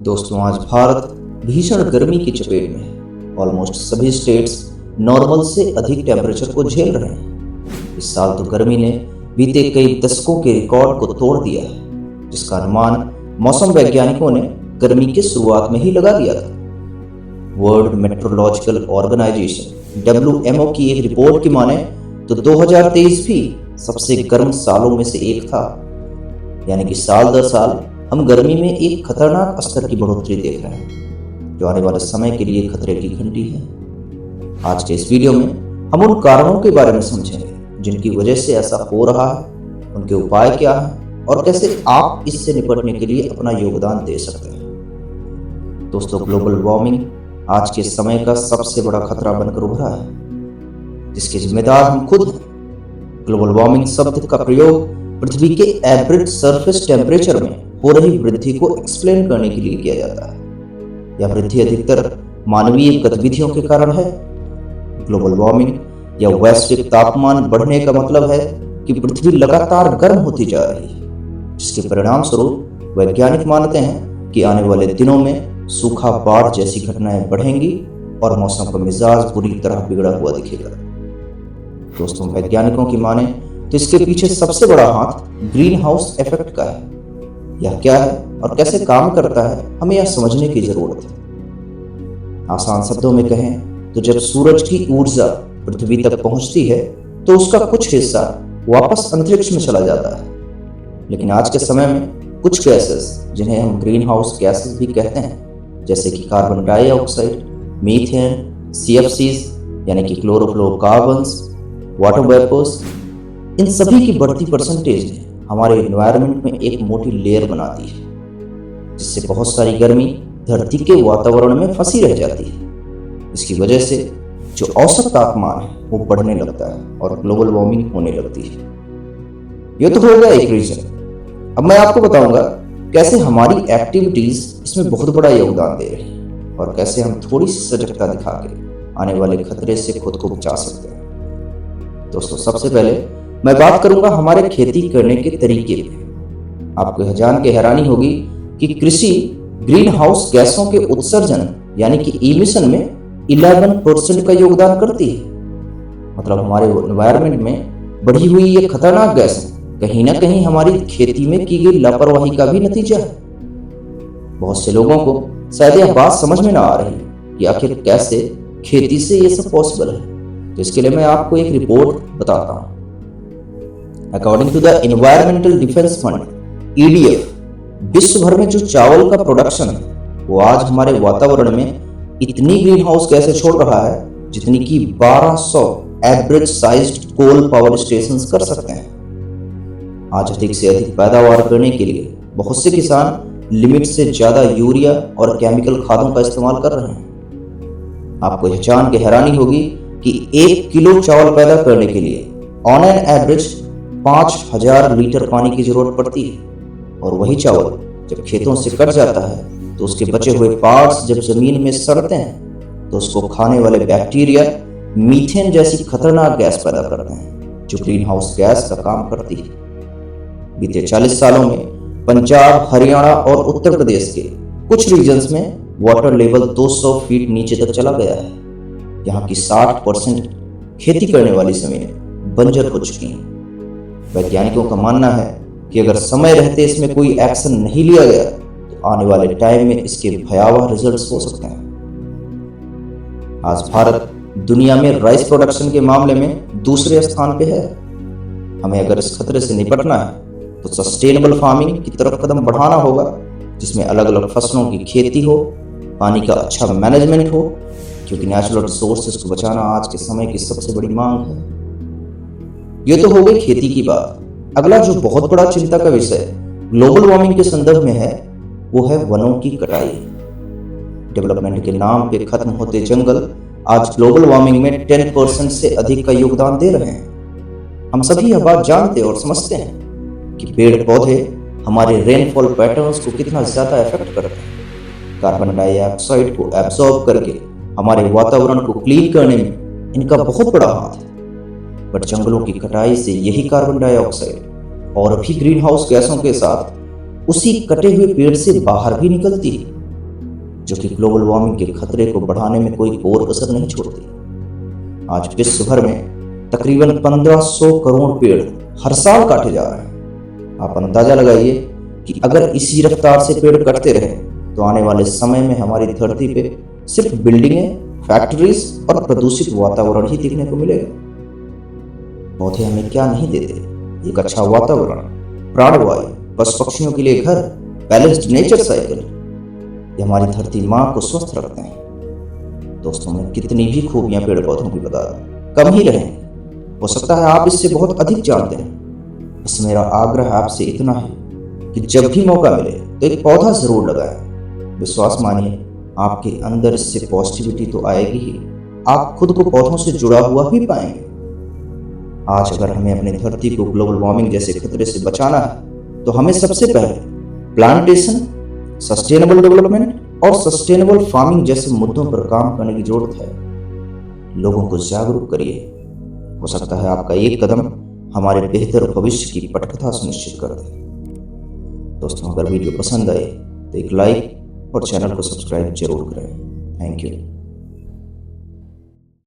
दोस्तों, आज भारत भीषण गर्मी की चपेट में है। ऑलमोस्ट सभी स्टेट्स नॉर्मल से अधिक टेम्परेचर को झेल रहे हैं। इस साल तो गर्मी ने बीते कई दशकों के रिकॉर्ड को तोड़ दिया है, जिसका अनुमान मौसम वैज्ञानिकों ने गर्मी की शुरुआत में ही लगा दिया था। वर्ल्ड मेट्रोलॉजिकल ऑर्गेनाइजेशन WMO की एक रिपोर्ट की माने तो 2023 भी सबसे गर्म सालों में से एक था। यानी कि साल दर साल हम गर्मी में एक खतरनाक स्तर की बढ़ोतरी देख रहे हैं, जो आने वाले समय के लिए खतरे की घंटी है। आज के इस वीडियो में हम उन कारणों के बारे में समझेंगे जिनकी वजह से ऐसा हो रहा है, उनके उपाय क्या हैं और कैसे आप इससे निपटने के लिए अपना योगदान दे सकते हैं। दोस्तों, ग्लोबल वार्मिंग आज के समय का सबसे बड़ा खतरा बनकर उभरा है, जिसके जिम्मेदार हम खुद हैं। ग्लोबल वार्मिंग शब्द का प्रयोग पृथ्वी के एवरेज सरफेस टेम्परेचर में हो रही वृद्धि को एक्सप्लेन करने के लिए किया जाता है। यह वृद्धि अधिकतर मानवीय गतिविधियों के कारण है। ग्लोबल वार्मिंग या वैश्विक तापमान बढ़ने का मतलब है कि पृथ्वी लगातार गर्म होती जा रही है, जिसके परिणाम स्वरूप वैज्ञानिक मानते हैं कि आने वाले दिनों में सूखा, बाढ़ जैसी घटनाएं बढ़ेंगी और मौसम का मिजाज बुरी तरह बिगड़ा हुआ दिखेगा। दोस्तों, वैज्ञानिकों की माने तो इसके पीछे सबसे बड़ा हाथ ग्रीन हाउस इफेक्ट का है। यह क्या है और कैसे काम करता है, हमें यह समझने की जरूरत है। आसान शब्दों में कहें तो जब सूरज की ऊर्जा पृथ्वी तक पहुंचती है तो उसका कुछ हिस्सा वापस अंतरिक्ष में चला जाता है। लेकिन आज के समय में कुछ गैसेस, जिन्हें हम ग्रीन हाउस गैसेस भी कहते हैं, जैसे कि कार्बन डाइऑक्साइड, मीथेन, CFCs यानी कि क्लोरोफ्लोरोकार्बन्स, वाटर वेपर्स, इन सभी की बढ़ती परसेंटेज ने हमारे एनवायरनमेंट में एक मोटी लेयर बनाती है, जिससे बहुत सारी गर्मी धरती के वातावरण में फंसी रह जाती है। इसकी वजह से जो औसत तापमान है वो बढ़ने लगता है और ग्लोबल वार्मिंग होने लगती है। ये तो हो गया एक रीजन। अब मैं आपको बताऊंगा कैसे हमारी एक्टिविटीज इसमें बहुत बड़ा योगदान दे रही है और कैसे हम थोड़ी सी सजगता दिखा के आने वाले खतरे से खुद को बचा सकते हैं। दोस्तों, सबसे पहले मैं बात करूंगा हमारे खेती करने के तरीके पे। आपको यह जान के हैरानी होगी कि कृषि ग्रीन हाउस गैसों के उत्सर्जन यानी कि इमिशन में 11% का योगदान करती है। मतलब हमारे एनवायरनमेंट में बढ़ी हुई ये खतरनाक गैस कहीं ना कहीं हमारी खेती में की गई लापरवाही का भी नतीजा है। बहुत से लोगों को शायद यह बात समझ में ना आ रही कि आखिर कैसे खेती से ये सब पॉसिबल है। तो इसके लिए मैं आपको एक रिपोर्ट बताता हूँ। According to the Environmental Defense Fund EDF, विश्व भर में जो चावल का प्रोडक्शन है वो आज हमारे वातावरण में इतनी ग्रीन हाउस गैसें छोड़ रहा है जितनी कि 1200 average sized coal power stations कर सकते हैं। आज अधिक से अधिक पैदावार करने के लिए बहुत से किसान लिमिट से ज्यादा यूरिया और केमिकल खादों का इस्तेमाल कर रहे हैं। आपको यह जान के हैरानी होगी कि 1 किलो चावल पैदा करने के लिए ऑन एन एवरेज 5000 लीटर पानी की जरूरत पड़ती है। और वही चावल जब खेतों से कट जाता है तो उसके बचे हुए पार्ट्स जब जमीन में सड़ते हैं तो उसको खाने वाले बैक्टीरिया मीथेन जैसी खतरनाक गैस पैदा करते हैं, जो ग्रीन हाउस गैस का काम करती है। बीते 40 सालों में पंजाब, हरियाणा और उत्तर प्रदेश के कुछ रीजन्स में वाटर लेवल 200 फीट नीचे तक चला गया है। यहाँ की 60% खेती करने वाली जमीनें बंजर हो चुकी हैं। वैज्ञानिकों का मानना है कि अगर समय रहते इसमें कोई एक्शन नहीं लिया गया तो आने वाले टाइम में इसके भयावह रिजल्ट्स हो सकते हैं। आज भारत दुनिया में राइस प्रोडक्शन के मामले में दूसरे स्थान पे है। हमें अगर इस खतरे से निपटना है तो सस्टेनेबल फार्मिंग की तरफ कदम बढ़ाना होगा, जिसमें अलग अलग फसलों की खेती हो, पानी का अच्छा मैनेजमेंट हो, क्योंकि नेचुरल रिसोर्सेज को बचाना आज के समय की सबसे बड़ी मांग है। ये तो हो गई खेती की बात। अगला जो बहुत बड़ा चिंता का विषय ग्लोबल वार्मिंग के संदर्भ में है वो है वनों की कटाई। डेवलपमेंट के नाम पे खत्म होते जंगल आज ग्लोबल वार्मिंग में 10% से अधिक का योगदान दे रहे हैं। हम सभी यह बात जानते और समझते हैं कि पेड़ पौधे हमारे रेनफॉल पैटर्न्स को कितना ज्यादा इफेक्ट करते हैं। कार्बन डाइऑक्साइड को एब्सॉर्ब करके हमारे वातावरण को क्लीन करने में इनका बहुत बड़ा हाथ है। बट जंगलों की कटाई से यही कार्बन डाइऑक्साइड और भी ग्रीन हाउस गैसों के साथ उसी कटे हुए पेड़ से बाहर भी निकलती है जो कि ग्लोबल वार्मिंग के खतरे को बढ़ाने में कोई और कसर नहीं छोड़ती। आज विश्व भर में तकरीबन 1500 करोड़ पेड़ हर साल काटे जा रहे हैं। आप अंदाजा लगाइए कि अगर इसी रफ्तार से पेड़ कटते रहे तो आने वाले समय में हमारी धरती पे सिर्फ बिल्डिंगें, फैक्ट्रीज और प्रदूषित वातावरण ही देखने को मिलेगा। पौधे हमें क्या नहीं देते? एक अच्छा वातावरण, प्राणवायु, पशु पक्षियों के लिए घर, बैलेंस्ड नेचर साइकिल। ये हमारी धरती माँ को स्वस्थ रखते हैं। दोस्तों, मैं कितनी भी खूबियां पेड़ पौधों की बता कम ही रहेंगे। हो सकता है आप इससे बहुत अधिक जानते हैं। बस मेरा आग्रह आपसे इतना है कि जब भी मौका मिले तो एक पौधा जरूर लगाएं। विश्वास मानिए, आपके अंदर इससे पॉजिटिविटी तो आएगी ही, आप खुद को पौधों से जुड़ा हुआ भी पाएंगे। आज अगर हमें अपनी धरती को ग्लोबल वार्मिंग जैसे खतरे से बचाना है तो हमें सबसे पहले प्लांटेशन, सस्टेनेबल डेवलपमेंट और सस्टेनेबल फार्मिंग जैसे मुद्दों पर काम करने की जरूरत है। लोगों को जागरूक करिए। हो सकता है आपका एक कदम हमारे बेहतर भविष्य की पटकथा सुनिश्चित कर दे। दोस्तों, अगर वीडियो पसंद आए तो एक लाइक और चैनल को सब्सक्राइब जरूर करें। Thank you.